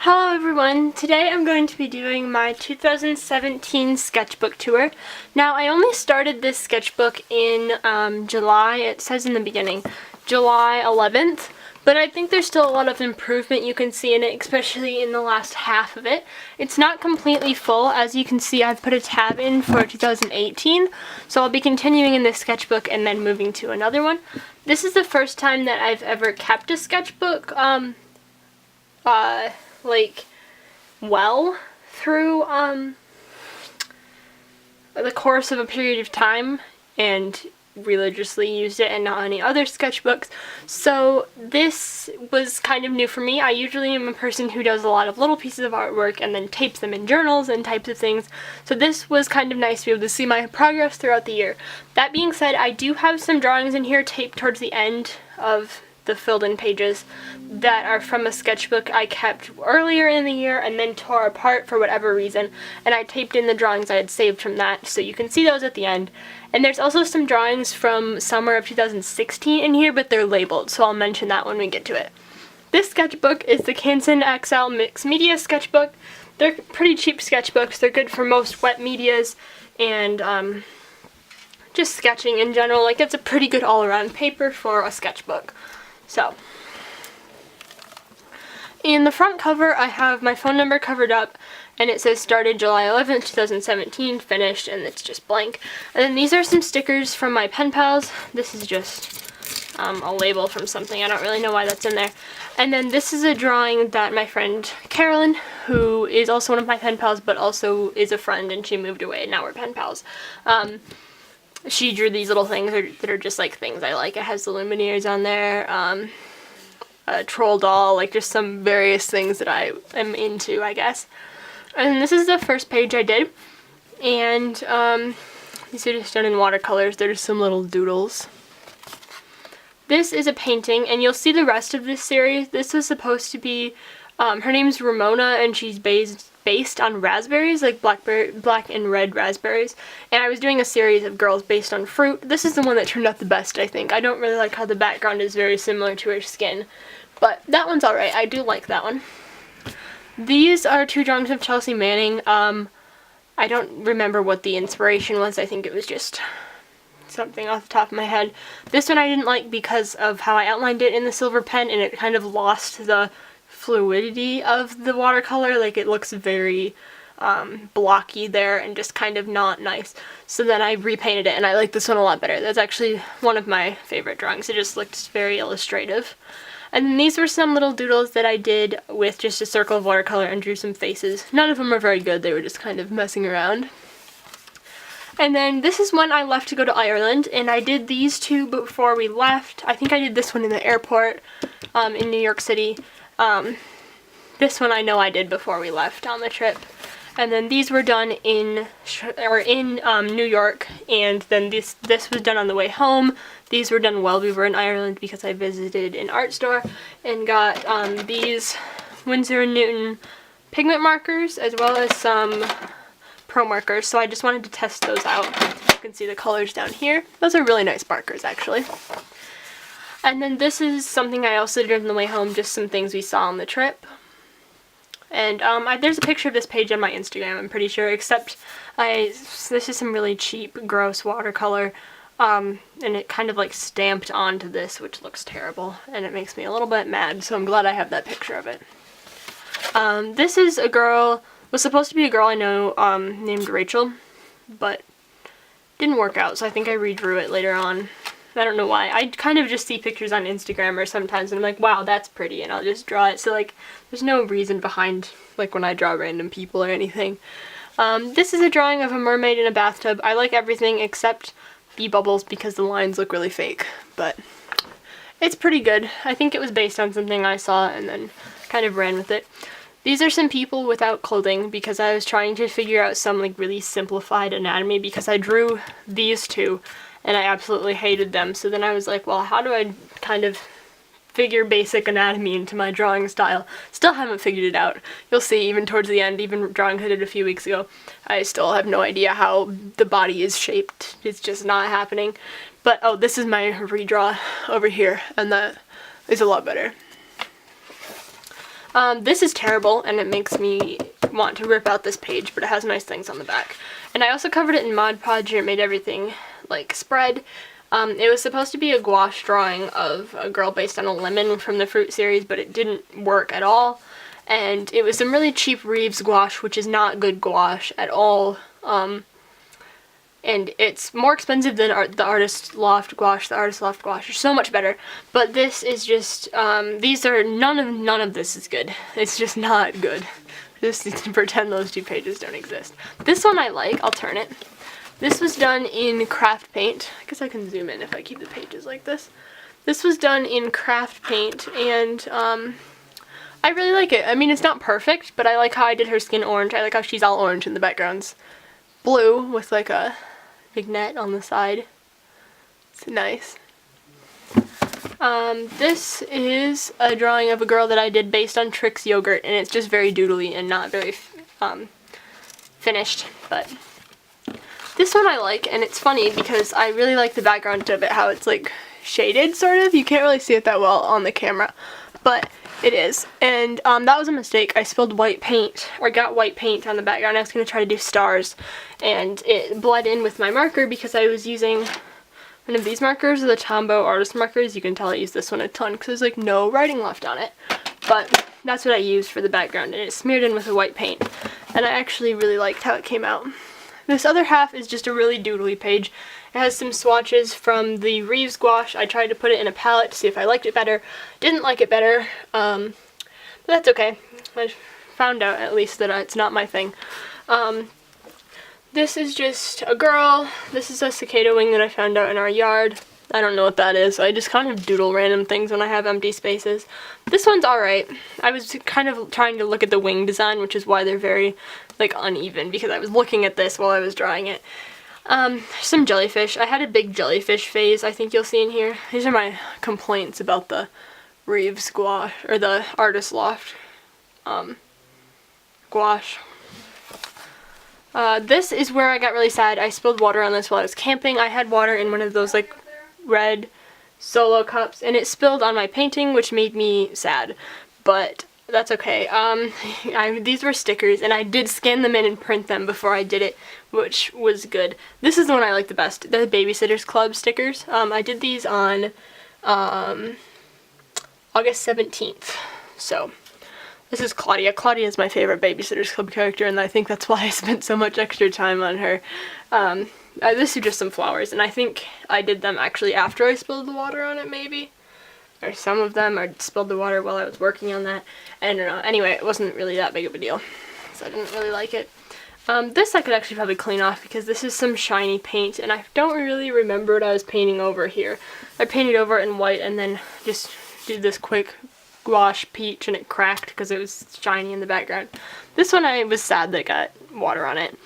Hello everyone! Today I'm going to be doing my 2017 sketchbook tour. Now I only started this sketchbook in July, it says in the beginning, July 11th, but I think there's still a lot of improvement you can see in it, especially in the last half of it. It's not completely full. As you can see, I've put a tab in for 2018, so I'll be continuing in this sketchbook and then moving to another one. This is the first time that I've ever kept a sketchbook well through the course of a period of time and religiously used it and not any other sketchbooks. So this was kind of new for me. I usually am a person who does a lot of little pieces of artwork and then tapes them in journals and types of things. So this was kind of nice to be able to see my progress throughout the year. That being said, I do have some drawings in here taped towards the end of the filled-in pages that are from a sketchbook I kept earlier in the year and then tore apart for whatever reason, and I taped in the drawings I had saved from that, so you can see those at the end. And there's also some drawings from summer of 2016 in here, but they're labeled, so I'll mention that when we get to it. This sketchbook is the Canon XL Mixed Media sketchbook. They're pretty cheap sketchbooks. They're good for most wet medias and just sketching in general. Like, it's a pretty good all-around paper for a sketchbook. So, in the front cover I have my phone number covered up, and it says started July 11th, 2017, finished, and it's just blank. And then these are some stickers from my pen pals. This is just a label from something. I don't really know why that's in there. And then this is a drawing that my friend Carolyn, who is also one of my pen pals but also is a friend, and she moved away and now we're pen pals. She drew these little things that are just like things I like. It has the Lumineers on there, a troll doll, like just some various things that I am into, I guess. And this is the first page I did, and these are just done in watercolors. They're just some little doodles. This is a painting, and you'll see the rest of this series. This was supposed to be, her name's Ramona, and she's based on raspberries, like black and red raspberries, and I was doing a series of girls based on fruit. This is the one that turned out the best, I think. I don't really like how the background is very similar to her skin, but that one's alright. I do like that one. These are two drawings of Chelsea Manning. I don't remember what the inspiration was. I think it was just something off the top of my head. This one I didn't like because of how I outlined it in the silver pen, and it kind of lost the fluidity of the watercolor. Like, it looks very blocky there and just kind of not nice. So then I repainted it, and I like this one a lot better. That's actually one of my favorite drawings. It just looked very illustrative. And then these were some little doodles that I did with just a circle of watercolor and drew some faces. None of them are very good. They were just kind of messing around. And then this is when I left to go to Ireland, and I did these two before we left. I think I did this one in the airport in New York City. This one I know I did before we left on the trip. And then these were done in New York, and then this was done on the way home. These were done while we were in Ireland because I visited an art store and got these Winsor & Newton pigment markers as well as some pro markers, so I just wanted to test those out. You can see the colors down here. Those are really nice markers, actually. And then this is something I also did on the way home, just some things we saw on the trip. And there's a picture of this page on my Instagram, I'm pretty sure, except this is some really cheap, gross watercolor, and it kind of like stamped onto this, which looks terrible, and it makes me a little bit mad, so I'm glad I have that picture of it. This is a girl, was supposed to be a girl I know named Rachel, but didn't work out, so I think I redrew it later on. I don't know why. I kind of just see pictures on Instagram or sometimes and I'm like, wow, that's pretty, and I'll just draw it. So, like, there's no reason behind, like, when I draw random people or anything. This is a drawing of a mermaid in a bathtub. I like everything except bee bubbles because the lines look really fake, but it's pretty good. I think it was based on something I saw and then kind of ran with it. These are some people without clothing because I was trying to figure out some, like, really simplified anatomy because I drew these two and I absolutely hated them. So then I was like, well, how do I kind of figure basic anatomy into my drawing style? Still haven't figured it out. You'll see even towards the end, even drawings I did a few weeks ago, I still have no idea how the body is shaped. It's just not happening. But, oh, this is my redraw over here, and that is a lot better. This is terrible, and it makes me want to rip out this page, but it has nice things on the back. And I also covered it in Mod Podge, and it made everything, like, spread. It was supposed to be a gouache drawing of a girl based on a lemon from the Fruit series, but it didn't work at all. And it was some really cheap Reeves gouache, which is not good gouache at all. And it's more expensive than the Artist Loft gouache. The Artist Loft gouache is so much better. But this is just, these are, none of this is good. It's just not good. Just pretend those two pages don't exist. This one I like. I'll turn it. This was done in craft paint. I guess I can zoom in if I keep the pages like this. This was done in craft paint, and I really like it. I mean, it's not perfect, but I like how I did her skin orange. I like how she's all orange and the background's blue with like a vignette on the side. It's nice. This is a drawing of a girl that I did based on Trix yogurt, and it's just very doodly and not very finished, but this one I like, and it's funny because I really like the background of it, how it's like shaded, sort of. You can't really see it that well on the camera, but it is. And that was a mistake. I spilled white paint, or got white paint on the background. I was going to try to do stars, and it bled in with my marker because I was using one of these markers, the Tombow artist markers. You can tell I use this one a ton because there's like no writing left on it. But that's what I used for the background, and it smeared in with the white paint. And I actually really liked how it came out. This other half is just a really doodly page. It has some swatches from the Reeves gouache. I tried to put it in a palette to see if I liked it better. Didn't like it better, but that's okay. I found out at least that it's not my thing. This is just a girl. This is a cicada wing that I found out in our yard. I don't know what that is. I just kind of doodle random things when I have empty spaces. This one's alright. I was kind of trying to look at the wing design, which is why they're very, like, uneven, because I was looking at this while I was drawing it. Some jellyfish. I had a big jellyfish phase, I think you'll see in here. These are my complaints about the Reeves gouache, or the Artist Loft gouache. This is where I got really sad. I spilled water on this while I was camping. I had water in one of those, like, red Solo cups, and it spilled on my painting, which made me sad, but that's okay. These were stickers, and I did scan them in and print them before I did it, which was good. This is the one I like the best, the Babysitters Club stickers. I did these on August 17th, so this is Claudia. Claudia is my favorite Babysitters Club character, and I think that's why I spent so much extra time on her. This is just some flowers, and I think I did them actually after I spilled the water on it, maybe. Or some of them, I spilled the water while I was working on that. I don't know. Anyway, it wasn't really that big of a deal, so I didn't really like it. This I could actually probably clean off because this is some shiny paint, and I don't really remember what I was painting over here. I painted over it in white and then just did this quick gouache peach, and it cracked because it was shiny in the background. This one I was sad that got water on it.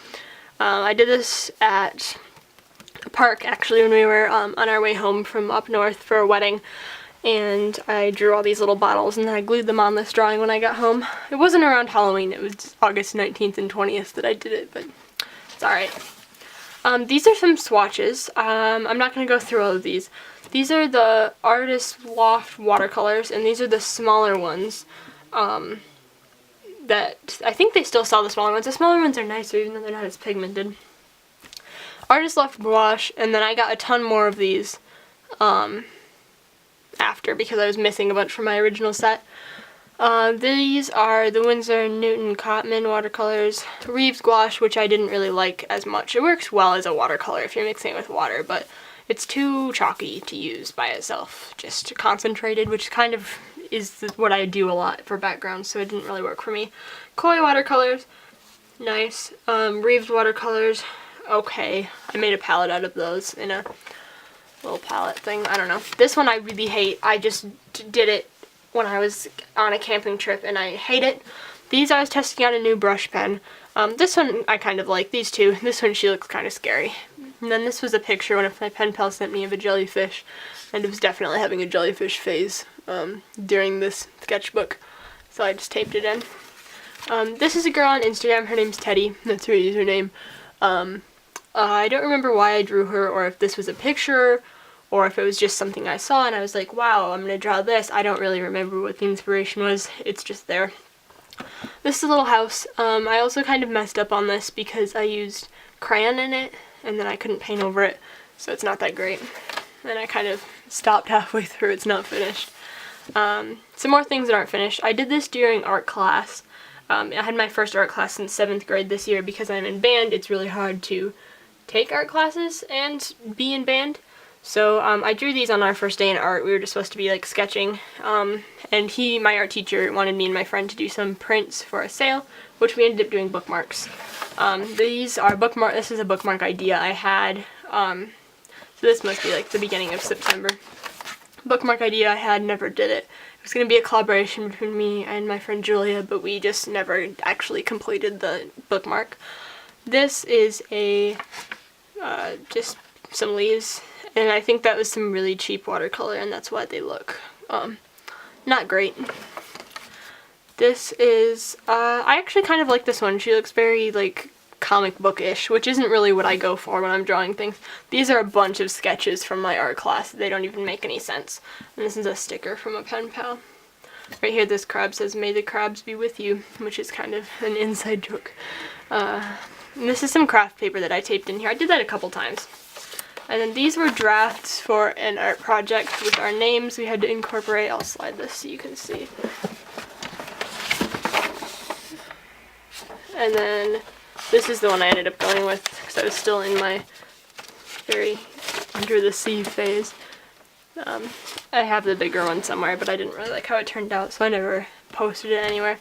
I did this at a park, actually, when we were on our way home from up north for a wedding, and I drew all these little bottles, and then I glued them on this drawing when I got home. It wasn't around Halloween, it was August 19th and 20th that I did it, but it's alright. These are some swatches. I'm not going to go through all of these. These are the Artist Loft watercolors, and these are the smaller ones. That I think they still sell the smaller ones. The smaller ones are nicer, even though they're not as pigmented. Artist Loft gouache, and then I got a ton more of these after because I was missing a bunch from my original set. These are the Winsor & Newton Cotman watercolors. Reeves gouache, which I didn't really like as much. It works well as a watercolor if you're mixing it with water, but it's too chalky to use by itself, just concentrated, which kind of is what I do a lot for backgrounds, so it didn't really work for me. Koi watercolors, nice. Reeves watercolors, okay. I made a palette out of those in a little palette thing, I don't know. This one I really hate. I just did it when I was on a camping trip, and I hate it. These I was testing out a new brush pen. This one I kind of like, these two. This one she looks kind of scary. And then this was a picture one of my pen pals sent me of a jellyfish, and it was definitely having a jellyfish phase during this sketchbook, so I just taped it in. This is a girl on Instagram, her name's Teddy, that's her username. I don't remember why I drew her, or if this was a picture, or if it was just something I saw and I was like, wow, I'm gonna draw this. I don't really remember what the inspiration was, it's just there. This is a little house. I also kind of messed up on this because I used crayon in it and then I couldn't paint over it, so it's not that great. And I kind of stopped halfway through, it's not finished. Some more things that aren't finished. I did this during art class. I had my first art class in 7th grade this year. Because I'm in band, it's really hard to take art classes and be in band. So I drew these on our first day in art. We were just supposed to be like sketching, and my art teacher, wanted me and my friend to do some prints for a sale, which we ended up doing bookmarks. This is a bookmark idea I had, so this must be like the beginning of September. Bookmark idea I had, never did it. It was going to be a collaboration between me and my friend Julia, but we just never actually completed the bookmark. This is just some leaves. And I think that was some really cheap watercolor, and that's why they look not great. This is, I actually kind of like this one. She looks very, like, comic book-ish, which isn't really what I go for when I'm drawing things. These are a bunch of sketches from my art class. They don't even make any sense. And this is a sticker from a pen pal. Right here, this crab says, "May the crabs be with you," which is kind of an inside joke. And this is some craft paper that I taped in here. I did that a couple times. And then these were drafts for an art project with our names we had to incorporate. I'll slide this so you can see. And then this is the one I ended up going with because I was still in my very under the sea phase. I have the bigger one somewhere, but I didn't really like how it turned out, so I never posted it anywhere.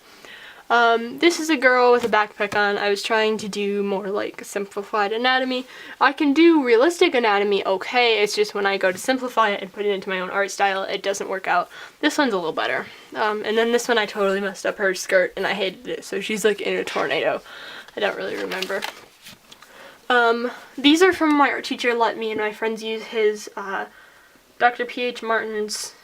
This is a girl with a backpack on. I was trying to do more like simplified anatomy. I can do realistic anatomy okay, it's just when I go to simplify it and put it into my own art style, it doesn't work out. This one's a little better. And then this one I totally messed up her skirt and I hated it, so she's like in a tornado. I don't really remember. These are from my art teacher, let me and my friends use his Dr. P.H. Martin's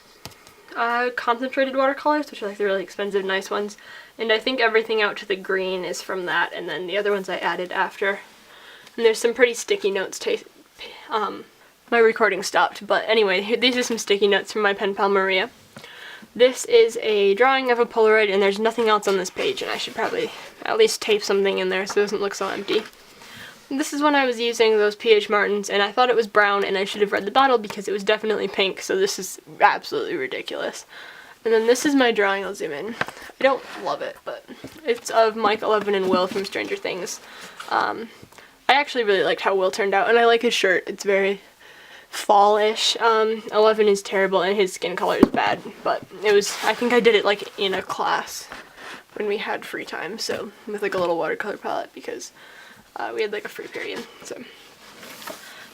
concentrated watercolors, which are like the really expensive, nice ones. And I think everything out to the green is from that, and then the other ones I added after. And there's some pretty sticky notes. My recording stopped, but anyway, these are some sticky notes from my pen pal Maria. This is a drawing of a Polaroid, and there's nothing else on this page, and I should probably at least tape something in there so it doesn't look so empty. This is when I was using those P.H. Martins, and I thought it was brown, and I should have read the bottle because it was definitely pink, so this is absolutely ridiculous. And then this is my drawing. I'll zoom in. I don't love it, but it's of Mike, 11, and Will from Stranger Things. I actually really liked how Will turned out, and I like his shirt. It's very fall-ish. 11 is terrible, and his skin color is bad, but I think I did it like in a class when we had free time, so with like a little watercolor palette because we had like a free period, so.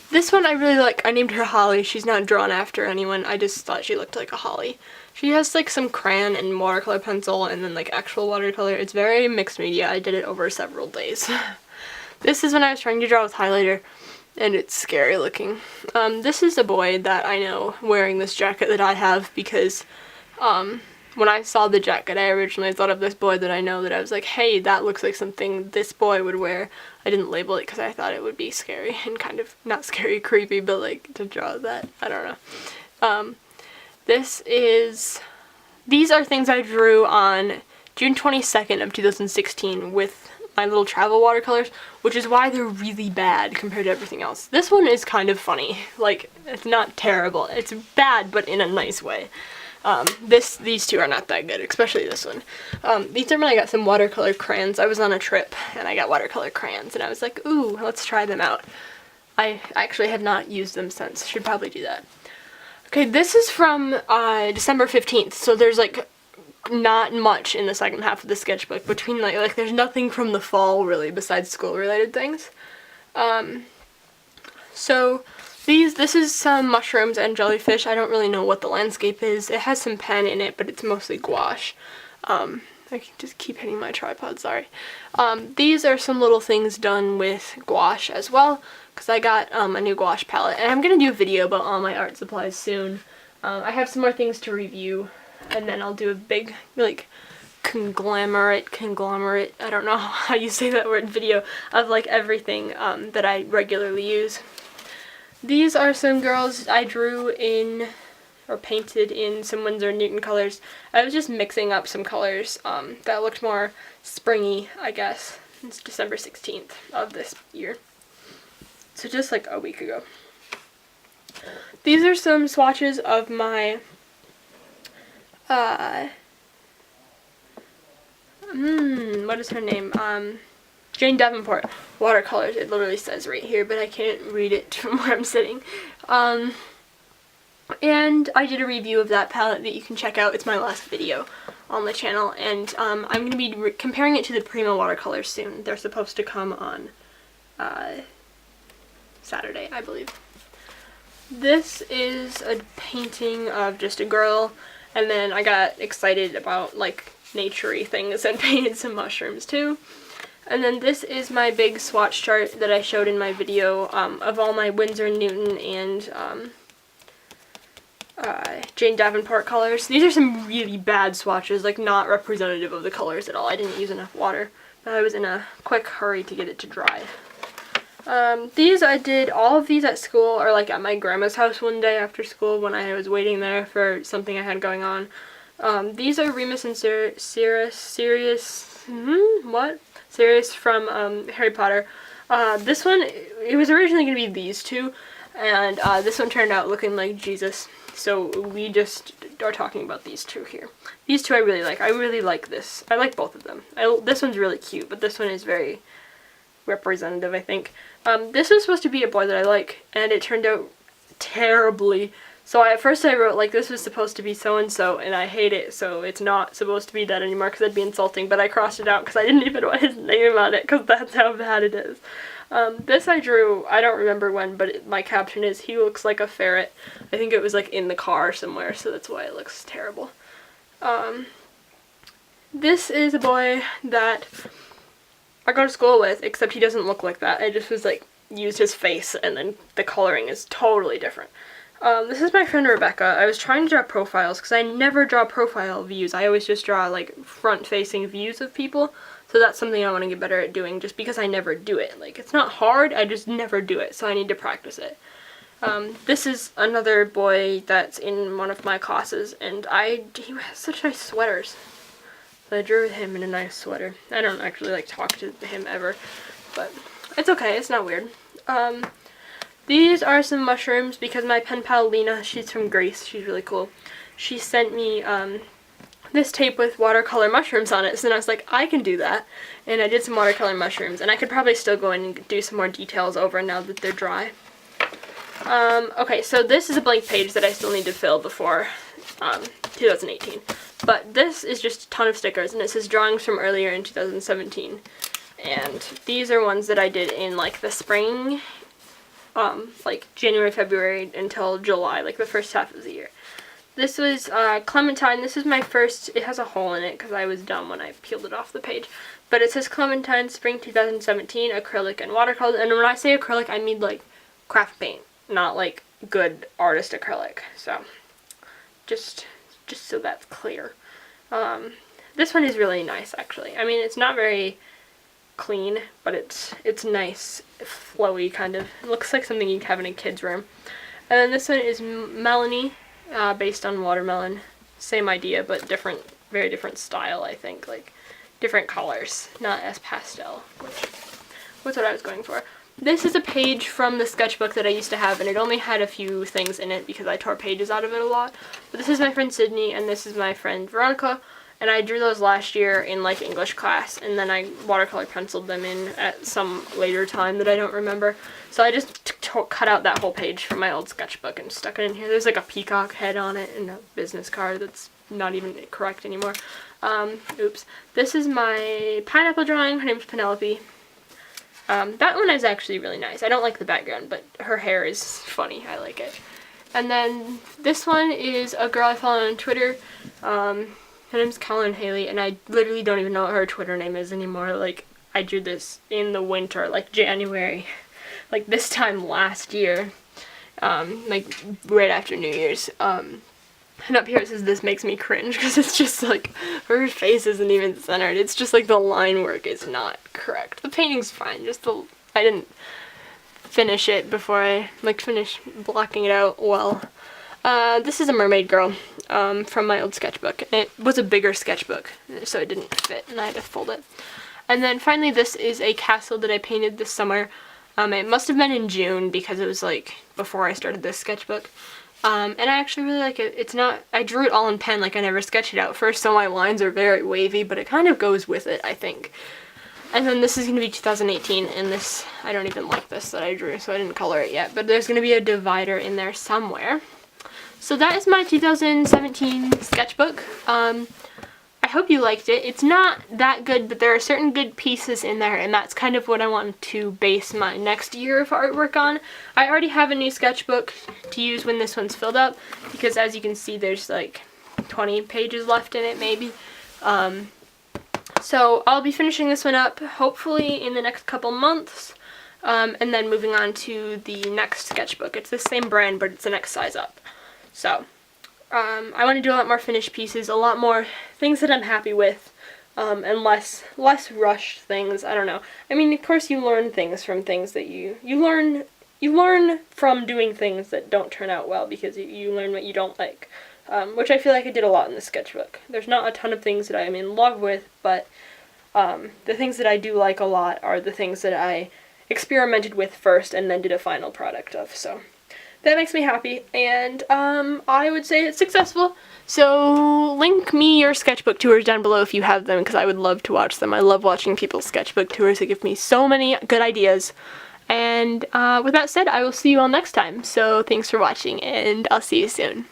This one I really like. I named her Holly. She's not drawn after anyone. I just thought she looked like a holly. She has like some crayon and watercolor pencil and then like actual watercolor. It's very mixed media. I did it over several days. This is when I was trying to draw with highlighter, and it's scary looking. This is a boy that I know wearing this jacket that I have because when I saw the jacket, I originally thought of this boy that I know that I was like, hey, that looks like something this boy would wear. I didn't label it because I thought it would be scary and kind of, not scary, creepy, but like to draw that, I don't know. These are things I drew on June 22nd of 2016 with my little travel watercolors, which is why they're really bad compared to everything else. This one is kind of funny. Like, it's not terrible. It's bad, but in a nice way. These two are not that good, especially this one. These are when I got some watercolor crayons. I was on a trip and I got watercolor crayons and I was like, ooh, let's try them out. I actually have not used them since. Should probably do that. Okay, this is from December 15th, so there's like not much in the second half of the sketchbook between like there's nothing from the fall really besides school related things. So this is some mushrooms and jellyfish. I don't really know what the landscape is. It has some pen in it, but it's mostly gouache. I can just keep hitting my tripod, sorry. These are some little things done with gouache as well, because I got a new gouache palette, and I'm going to do a video about all my art supplies soon. I have some more things to review, and then I'll do a big, like, conglomerate, I don't know how you say that word, video of, like, everything that I regularly use. These are some girls I drew in or painted in some Winsor & Newton colors. I was just mixing up some colors that looked more springy, I guess. It's December 16th of this year. So just like a week ago. These are some swatches of my what is her name? Jane Davenport watercolors. It literally says right here, but I can't read it from where I'm sitting. And I did a review of that palette that you can check out. It's my last video on the channel, and I'm going to be comparing it to the Prima watercolors soon. They're supposed to come on Saturday, I believe. This is a painting of just a girl, and then I got excited about like nature-y things and painted some mushrooms too. And then this is my big swatch chart that I showed in my video of all my Winsor & Newton and Jane Davenport colors. These are some really bad swatches, like not representative of the colors at all. I didn't use enough water, but I was in a quick hurry to get it to dry. These, I did all of these at school, or like at my grandma's house one day after school when I was waiting there for something I had going on. These are Remus and Sirius from Harry Potter. This one, it was originally going to be these two, and this one turned out looking like Jesus, so we just are talking about these two here. These two I really like. I really like this. I like both of them. This one's really cute, but this one is very representative, I think. This was supposed to be a boy that I like, and it turned out terribly. So at first I wrote, like, this was supposed to be so-and-so, and I hate it, so it's not supposed to be that anymore, because that'd be insulting, but I crossed it out, because I didn't even want his name on it, because that's how bad it is. This I drew, I don't remember when, but my caption is, he looks like a ferret. I think it was, like, in the car somewhere, so that's why it looks terrible. This is a boy that I go to school with, except he doesn't look like that. I just was, like, used his face, and then the coloring is totally different. This is my friend Rebecca. I was trying to draw profiles, because I never draw profile views. I always just draw, like, front-facing views of people. So that's something I want to get better at doing, just because I never do it. Like, it's not hard, I just never do it, so I need to practice it. This is another boy that's in one of my classes, and he has such nice sweaters. So I drew him in a nice sweater. I don't actually, like, talk to him ever, but it's okay, it's not weird. These are some mushrooms because my pen pal Lena, she's from Greece, she's really cool. She sent me this tape with watercolor mushrooms on it, so then I was like, I can do that. And I did some watercolor mushrooms, and I could probably still go in and do some more details over now that they're dry. Okay, so this is a blank page that I still need to fill before 2018. But this is just a ton of stickers, and it says drawings from earlier in 2017. And these are ones that I did in, like, the spring, like January, February until July, like the first half of the year. This was Clementine. This is my first, it has a hole in it because I was dumb when I peeled it off the page. But it says Clementine Spring 2017 acrylic and watercolor. And when I say acrylic, I mean like craft paint, not like good artist acrylic. So just so that's clear. This one is really nice actually. I mean, it's not very clean, but it's nice, flowy kind of. It looks like something you'd have in a kid's room. And then this one is Melanie, based on watermelon. Same idea, but different, very different style, I think. Like, different colors, not as pastel, which was what I was going for. This is a page from the sketchbook that I used to have, and it only had a few things in it because I tore pages out of it a lot. But this is my friend Sydney, and this is my friend Veronica. And I drew those last year in, like, English class, and then I watercolor penciled them in at some later time that I don't remember. So I just cut out that whole page from my old sketchbook and stuck it in here. There's, like, a peacock head on it and a business card that's not even correct anymore. Oops. This is my pineapple drawing. Her name's Penelope. That one is actually really nice. I don't like the background, but her hair is funny. I like it. And then this one is a girl I follow on Twitter. Her name's Colin Haley, and I literally don't even know what her Twitter name is anymore. Like, I drew this in the winter, like January, like this time last year, like right after New Year's. And up here it says, "This makes me cringe," because it's just like, her face isn't even centered. It's just like the line work is not correct. The painting's fine, just I didn't finish it before I, like, finished blocking it out well. This is a mermaid girl from my old sketchbook. It was a bigger sketchbook, so it didn't fit, and I had to fold it. And then finally, this is a castle that I painted this summer. It must have been in June because it was like before I started this sketchbook. And I actually really like it. It's not, I drew it all in pen, like I never sketched it out first, so my lines are very wavy, but it kind of goes with it, I think. And then this is going to be 2018, and this, I don't even like this that I drew, so I didn't color it yet, but there's going to be a divider in there somewhere. So that is my 2017 sketchbook. I hope you liked it. It's not that good, but there are certain good pieces in there, and that's kind of what I want to base my next year of artwork on. I already have a new sketchbook to use when this one's filled up, because as you can see, there's like 20 pages left in it, maybe. So I'll be finishing this one up, hopefully in the next couple months, and then moving on to the next sketchbook. It's the same brand, but it's the next size up. So, I want to do a lot more finished pieces, a lot more things that I'm happy with, and less rushed things. I don't know. I mean, of course you learn things from things that you learn from doing things that don't turn out well, because you learn what you don't like. Which I feel like I did a lot in the sketchbook. There's not a ton of things that I'm in love with, but the things that I do like a lot are the things that I experimented with first and then did a final product of. So that makes me happy, and I would say it's successful. So link me your sketchbook tours down below if you have them, because I would love to watch them. I love watching people's sketchbook tours. They give me so many good ideas. And with that said, I will see you all next time. So thanks for watching, and I'll see you soon.